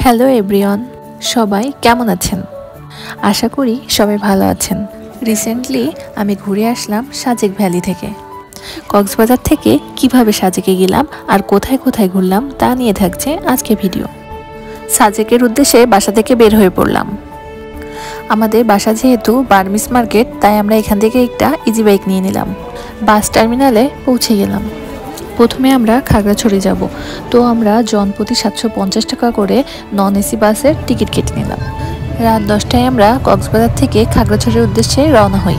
Hello everyone, সবাই কেমন আছেন? আশা করি সবাই ভালো আছেন। রিসেন্টলি আমি ঘুরে আসলাম সাজেক ভ্যালি থেকে। কক্সবাজার থেকে কিভাবে সাজেকে গেলাম আর কোথায় কোথায় ঘুরলাম তা নিয়ে থাকছে আজকে ভিডিও। সাজেকের উদ্দেশ্যে বাসা থেকে বের হয়ে পড়লাম। আমাদের বাসা যেহেতু বার্মিস মার্কেট, তাই আমরা এখান থেকে একটা ইজি বাইক নিয়ে নিলাম। বাস টার্মিনালে পৌঁছে গেলাম। প্রথমে আমরা খাগড়াছড়ি যাব, তো আমরা জনপ্রতি 750 টাকা করে নন এসি বাসের টিকিট কেটে নিলাম। রাত 10টায় আমরা কক্সবাজার থেকে খাগড়াছড়ির উদ্দেশ্যে রওনা হই।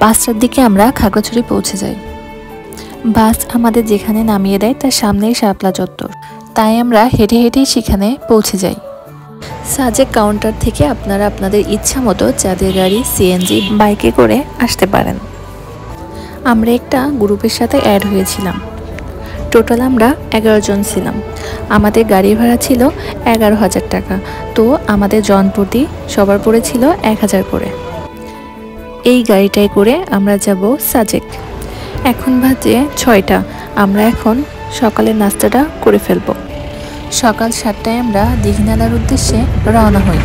5টার দিকে আমরা খাগড়াছড়ি পৌঁছে যাই। বাস আমাদের যেখানে নামিয়ে দেয় তার সামনেই শাপলা চত্বর, তাই আমরা হেঁটে হেঁটেই সেখানে পৌঁছে যাই। সাজেক কাউন্টার থেকে আপনারা আপনাদের ইচ্ছা মতো চাঁদের গাড়ি, সিএনজি, বাইকে করে আসতে পারেন। আমরা একটা গ্রুপের সাথে অ্যাড হয়েছিলাম। টোটাল আমরা 11 জন ছিলাম। আমাদের গাড়ি ভাড়া ছিল 11,000 টাকা, তো আমাদের জনপ্রতি সবার পড়েছিল 1,000 করে। এই গাড়িটাই করে আমরা যাব সাজেক। এখন বাজে 6টা। আমরা এখন সকালের নাস্তাটা করে ফেলব। সকাল 7টায় আমরা দীঘিনালার উদ্দেশ্যে রওনা হই।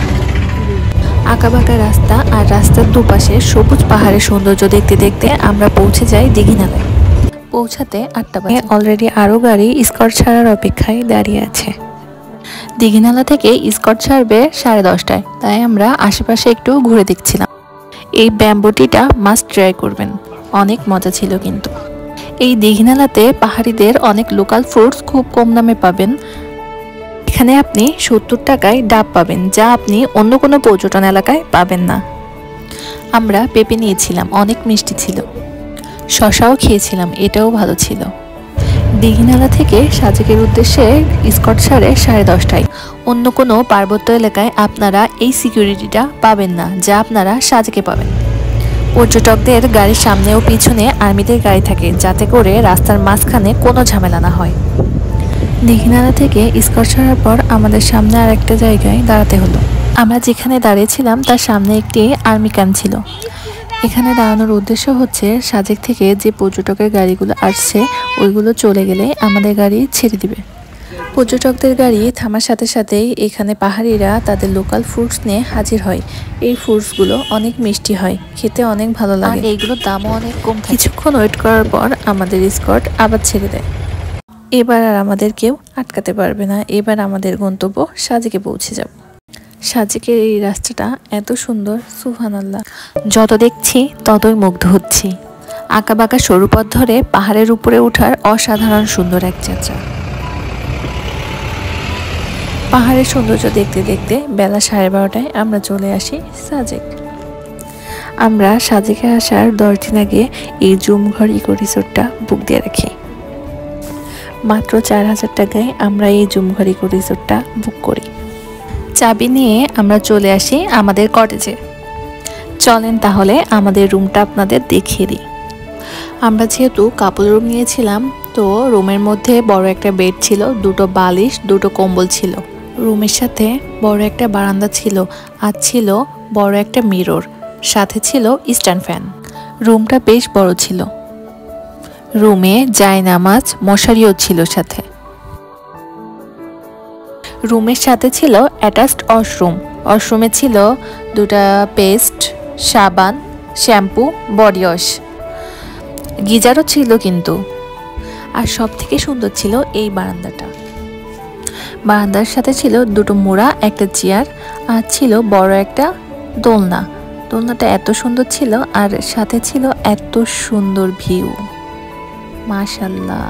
আঁকাবাঁকা রাস্তা আর রাস্তার দুপাশে সবুজ পাহাড়ের সৌন্দর্য দেখতে দেখতে আমরা পৌঁছে যাই দীঘিনালায়। পৌঁছাতে 8টা বাজে। অলরেডি আরও গাড়ি স্কট ছাড়ার অপেক্ষায় দাঁড়িয়ে আছে। দীঘিনালা থেকে স্কট ছাড়বে 10:30টায়, তাই আমরা আশেপাশে একটু ঘুরে দেখছিলাম। এই ব্যাম্বুটিটা মাস্ট ট্রাই করবেন, অনেক মজা ছিল কিন্তু। এই দীঘিনালাতে পাহাড়িদের অনেক লোকাল ফ্রুটস খুব কম দামে পাবেন। এখানে আপনি 70 টাকায় ডাব পাবেন, যা আপনি অন্য কোনো পর্যটন এলাকায় পাবেন না। আমরা পেঁপে নিয়েছিলাম, অনেক মিষ্টি ছিল। শশাও খেয়েছিলাম, এটাও ভালো ছিল। দীঘিনালা থেকে সাজেকের উদ্দেশ্যে স্কট ছাড়ে 10:30টায়। অন্য কোনো পার্বত্য এলাকায় আপনারা এই সিকিউরিটিটা পাবেন না, যা আপনারা সাজেকে পাবেন। পর্যটকদের গাড়ির সামনে ও পিছনে আর্মিদের গাড়ি থাকে, যাতে করে রাস্তার মাঝখানে কোনো ঝামেলা না হয়। দীঘিনালা থেকে স্কট ছাড়ার পর আমাদের সামনে আর একটা জায়গায় দাঁড়াতে হলো। আমরা যেখানে দাঁড়িয়েছিলাম তার সামনে একটি আর্মি ক্যাম্প ছিল। এখানে দাঁড়ানোর উদ্দেশ্য হচ্ছে সাজেক থেকে যে পর্যটকের গাড়িগুলো আসছে ওইগুলো চলে গেলে আমাদের গাড়ি ছেড়ে দিবে। পর্যটকদের গাড়ি থামার সাথে সাথেই এখানে পাহাড়িরা তাদের লোকাল ফ্রুটস নিয়ে হাজির হয়। এই ফ্রুটসগুলো অনেক মিষ্টি হয়, খেতে অনেক ভালো লাগে। এইগুলোর দামও অনেক কম। কিছুক্ষণ ওয়েট করার পর আমাদের স্কট আবার ছেড়ে দেয়। এবার আর আমাদের কেউ আটকাতে পারবে না। এবার আমাদের গন্তব্য সাজেকে পৌঁছে যাব। সাজেকের এই রাস্তাটা এত সুন্দর, সুবহানাল্লাহ। যত দেখছি ততই মুগ্ধ হচ্ছি। আঁকাবাঁকা সরু পথ ধরে পাহাড়ের উপরে ওঠার অসাধারণ সুন্দর এক যাত্রা। পাহাড়ের সৌন্দর্য দেখতে দেখতে বেলা 12:30টায় আমরা চলে আসি সাজেক। আমরা সাজেকে আসার 10 দিন আগে এই জুমঘর ইকো রিসোর্টটা বুক দিয়ে রাখি। মাত্র 4,000 টাকায় আমরা এই জুমঘর ইকো রিসোর্টটা বুক করি। চাবি নিয়ে আমরা চলে আসি আমাদের কটেজে। চলেন তাহলে আমাদের রুমটা আপনাদের দেখিয়ে দিই। আমরা যেহেতু কাপল রুম নিয়েছিলাম, তো রুমের মধ্যে বড় একটা বেড ছিল, 2টো বালিশ, 2টো কম্বল ছিল। রুমের সাথে বড় একটা বারান্দা ছিল, আর ছিল বড় একটা মিরর, সাথে ছিল স্ট্যান্ড ফ্যান। রুমটা বেশ বড় ছিল। রুমে জায়নামাজ, মশারিও ছিল সাথে। রুমের সাথে ছিল অ্যাটাচড ওয়াশরুম। ওয়াশরুমে ছিল 2টা পেস্ট, সাবান, শ্যাম্পু, বডি ওয়াশ। গিজারও ছিল কিন্তু। আর সব থেকে সুন্দর ছিল এই বারান্দাটা। বারান্দার সাথে ছিল 2টো মোড়া, একটা চেয়ার, আর ছিল বড় একটা দোলনা। দোলনাটা এত সুন্দর ছিল, আর সাথে ছিল এত সুন্দর ভিউ, মাশাআল্লাহ।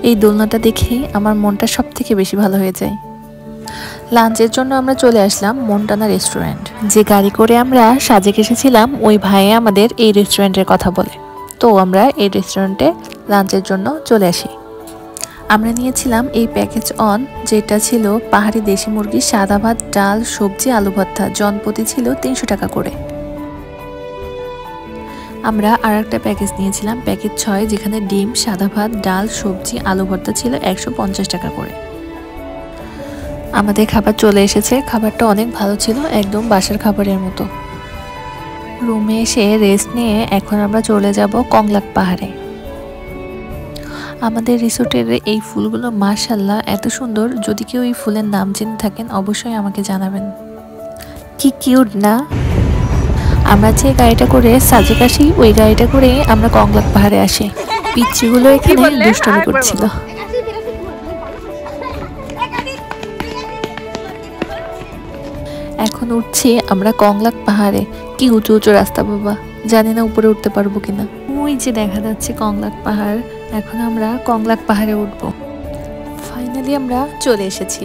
এই দোলনাটা দেখেই আমার মনটা সব থেকে বেশি ভালো হয়ে যায়। লাঞ্চের জন্য আমরা চলে আসলাম মন্টানা রেস্টুরেন্ট। যে গাড়ি করে আমরা সাজেক এসেছিলাম ওই ভাই আমাদের এই রেস্টুরেন্টের কথা বলে, তো আমরা এই রেস্টুরেন্টে লাঞ্চের জন্য চলে আসি। আমরা নিয়েছিলাম এই প্যাকেজ অন, যেটা ছিল পাহাড়ি দেশি মুরগি, সাদা ভাত, ডাল, সবজি, আলু ভর্তা। জনপ্রতি ছিল 300 টাকা করে। আমরা আর একটা প্যাকেজ নিয়েছিলাম, প্যাকেজ 6, যেখানে ডিম, সাদা ভাত, ডাল, সবজি, আলু ভর্তা ছিল 150 টাকা করে। আমাদের খাবার চলে এসেছে। খাবারটা অনেক ভালো ছিল, একদম বাসার খাবারের মতো। রুমে এসে রেস্ট নিয়ে এখন আমরা চলে যাব কংলাক পাহাড়ে। আমাদের রিসোর্টের এই ফুলগুলো মাশাআল্লাহ এত সুন্দর। যদি কেউ এই ফুলের নাম জেনে থাকেন অবশ্যই আমাকে জানাবেন। কি কিউট না? আমরা যে গাড়িটা করে সাজেক আসি ওই গাড়িটা করে আমরা কংলাক পাহাড়ে আসি। পিচ্চিগুলো এখানে দুষ্টামি করছিল। এখন উঠছি আমরা কংলাক পাহাড়ে। কি উঁচু উঁচু রাস্তা বাবা, জানি না উপরে উঠতে পারবো কিনা। ওই যে দেখা যাচ্ছে কংলাক পাহাড়। এখন আমরা কংলাক পাহাড়ে উঠবো। ফাইনালি আমরা চলে এসেছি।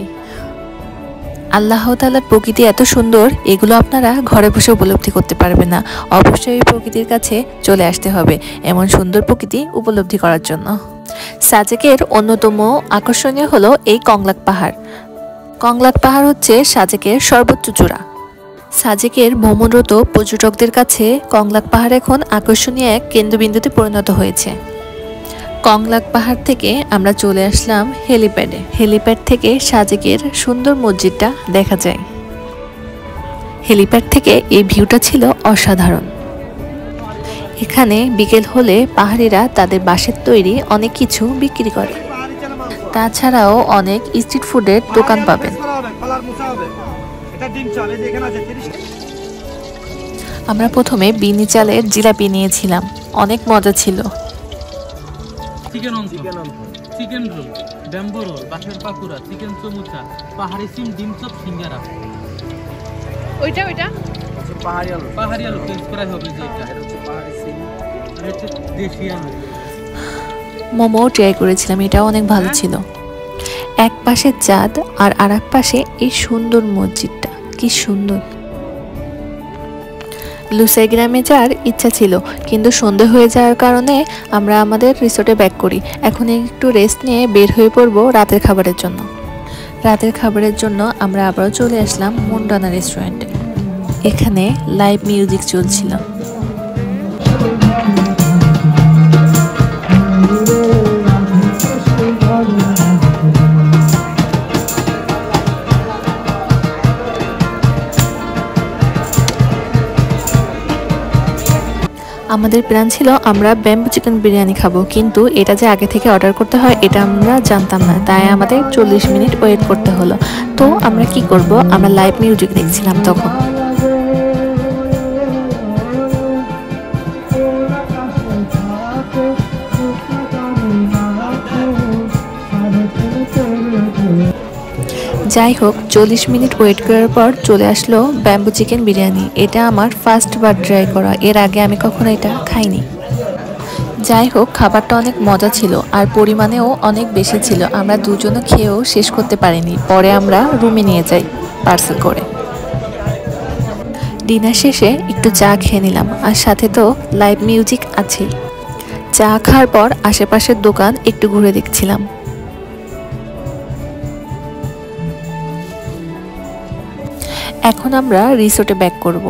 আল্লাহ তাআলার প্রকৃতি এত সুন্দর, এগুলো আপনারা ঘরে বসে উপলব্ধি করতে পারবেন না। অবশ্যই এই প্রকৃতির কাছে চলে আসতে হবে এমন সুন্দর প্রকৃতি উপলব্ধি করার জন্য। সাজেকের অন্যতম আকর্ষণীয় হলো এই কংলাক পাহাড়। কংলাক পাহাড় হচ্ছে সাজেকের সর্বোচ্চ চূড়া। সাজেকের ভ্রমণরত পর্যটকদের কাছে কংলাক পাহাড় এখন আকর্ষণীয় এক কেন্দ্রবিন্দুতে পরিণত হয়েছে। কংলাক পাহাড় থেকে আমরা চলে আসলাম হেলিপ্যাডে। হেলিপ্যাড থেকে সাজেকের সুন্দর মসজিদটা দেখা যায়। হেলিপ্যাড থেকে এই ভিউটা ছিল অসাধারণ। এখানে বিকেল হলে পাহাড়িরা তাদের বাঁশের তৈরি অনেক কিছু বিক্রি করে। তাছাড়াও অনেক স্ট্রিট ফুডের দোকান পাবেন। আমরা প্রথমে বিনি চালের জিলাপি নিয়েছিলাম, অনেক মজা ছিল। Chicken chicken roll, bamboo roll, বাঁশের পাকুড়া, চিকেন চমুচা, পাহাড়ি সিম, ডিম চপ, সিঙ্গারা। ওইটা পাহাড়ি আলু ফ্রেঞ্চ ফ্রাই হবে যেটা, এটা হচ্ছে পাহাড়ি সিম, এটা হচ্ছে দেশি আলু। মোমো ট্রাই করেছিলাম, এটাও অনেক ভালো ছিল। এক পাশে চাঁদ আর আরেক পাশে এই সুন্দর মসজিদটা, কি সুন্দর। লুসাই গ্রামে যাওয়ার ইচ্ছা ছিল, কিন্তু সন্ধে হয়ে যাওয়ার কারণে আমরা আমাদের রিসোর্টে ব্যাক করি। এখন একটু রেস্ট নিয়ে বের হয়ে পড়বো রাতের খাবারের জন্য। রাতের খাবারের জন্য আমরা আবারও চলে আসলাম মুন্ডানা রেস্টুরেন্টে। এখানে লাইভ মিউজিক চলছিল। আমাদের প্ল্যান ছিল আমরা ব্যাম্বু চিকেন বিরিয়ানি খাবো, কিন্তু এটা যে আগে থেকে অর্ডার করতে হয় এটা আমরা জানতাম না, তাই আমাদের 40 মিনিট ওয়েট করতে হলো। তো আমরা কি করব, আমরা লাইভ মিউজিক দেখছিলাম তখন। যাই হোক, 40 মিনিট ওয়েট করার পর চলে আসলো ব্যাম্বু চিকেন বিরিয়ানি। এটা আমার ফার্স্ট বার ট্রাই করা, এর আগে আমি কখনো এটা খাইনি। যাই হোক, খাবারটা অনেক মজা ছিল আর পরিমাণেও অনেক বেশি ছিল। আমরা দুজনে খেয়েও শেষ করতে পারিনি, পরে আমরা রুমে নিয়ে যাই পার্সেল করে। ডিনার শেষে একটু চা খেয়ে নিলাম, আর সাথে তো লাইভ মিউজিক আছেই। চা খাওয়ার পর আশেপাশের দোকান একটু ঘুরে দেখছিলাম। এখন আমরা রিসোর্টে ব্যাক করব।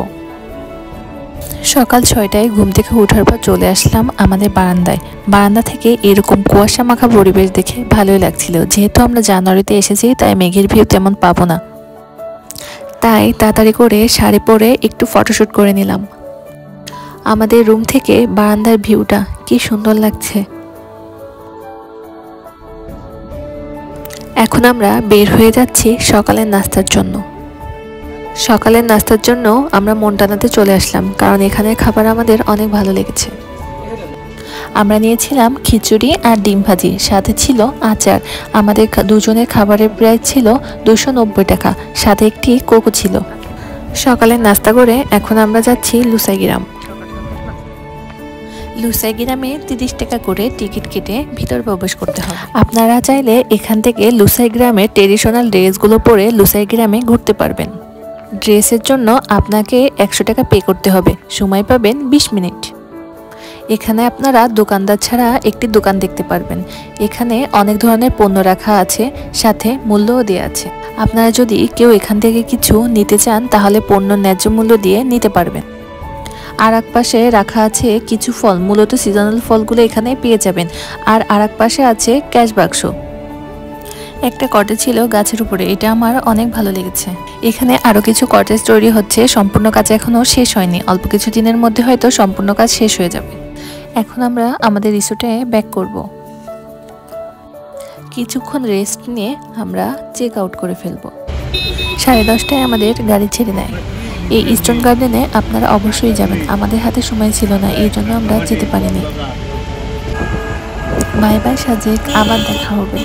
সকাল 6টায় ঘুম থেকে ওঠার পর চলে আসলাম আমাদের বারান্দায়। বারান্দা থেকে এরকম কুয়াশা মাখা পরিবেশ দেখে ভালোই লাগছিল। যেহেতু আমরা জানুয়ারিতে এসেছি, তাই মেঘের ভিউ তেমন পাবো না, তাই তাড়াতাড়ি করে শাড়ি পরে একটু ফটোশ্যুট করে নিলাম। আমাদের রুম থেকে বারান্দার ভিউটা কি সুন্দর লাগছে। এখন আমরা বের হয়ে যাচ্ছি সকালের নাস্তার জন্য। সকালের নাস্তার জন্য আমরা মন্টানাতে চলে আসলাম, কারণ এখানের খাবার আমাদের অনেক ভালো লেগেছে। আমরা নিয়েছিলাম খিচুড়ি আর ডিম ভাজি, সাথে ছিল আচার। আমাদের দুজনের খাবারের প্রাইস ছিল 290 টাকা, সাথে একটি কোকো ছিল। সকালের নাস্তা করে এখন আমরা যাচ্ছি লুসাই গ্রাম। লুসাই গ্রামে 30 টাকা করে টিকিট কেটে ভিতর প্রবেশ করতে হবে। আপনারা চাইলে এখান থেকে লুসাই গ্রামের ট্রেডিশনাল ড্রেসগুলো পরে লুসাই গ্রামে ঘুরতে পারবেন। ড্রেসের জন্য আপনাকে 100 টাকা পে করতে হবে। সময় পাবেন 20 মিনিট। এখানে আপনারা দোকানদার ছাড়া একটি দোকান দেখতে পারবেন। এখানে অনেক ধরনের পণ্য রাখা আছে, সাথে মূল্যও দেওয়া আছে। আপনারা যদি কেউ এখান থেকে কিছু নিতে চান তাহলে পণ্য ন্যায্য মূল্য দিয়ে নিতে পারবেন। আর এক পাশে রাখা আছে কিছু ফল, মূলত সিজনাল ফলগুলো এখানে পেয়ে যাবেন। আর এক পাশে আছে ক্যাশ বাক্স। একটা কটেজ ছিল গাছের উপরে, এটা আমার অনেক ভালো লেগেছে। এখানে আরো কিছু কটেজ তৈরি হচ্ছে, সম্পূর্ণ কাজ এখনো শেষ হয়নি। অল্প কিছু দিনের মধ্যে হয়তো সম্পূর্ণ কাজ শেষ হয়ে যাবে। এখন আমরা আমাদের রিসোর্টে ব্যাক করব। কিছুক্ষণ রেস্ট নিয়ে আমরা চেক আউট করে ফেলবো। 10:30টায় আমাদের গাড়ি ছেড়ে দেয়। এই ইস্টার্ন গার্ডেনে আপনারা অবশ্যই যাবেন। আমাদের হাতে সময় ছিল না, এই জন্য আমরা যেতে পারিনি। বাই বাই সাজেক, আবার দেখা হবে।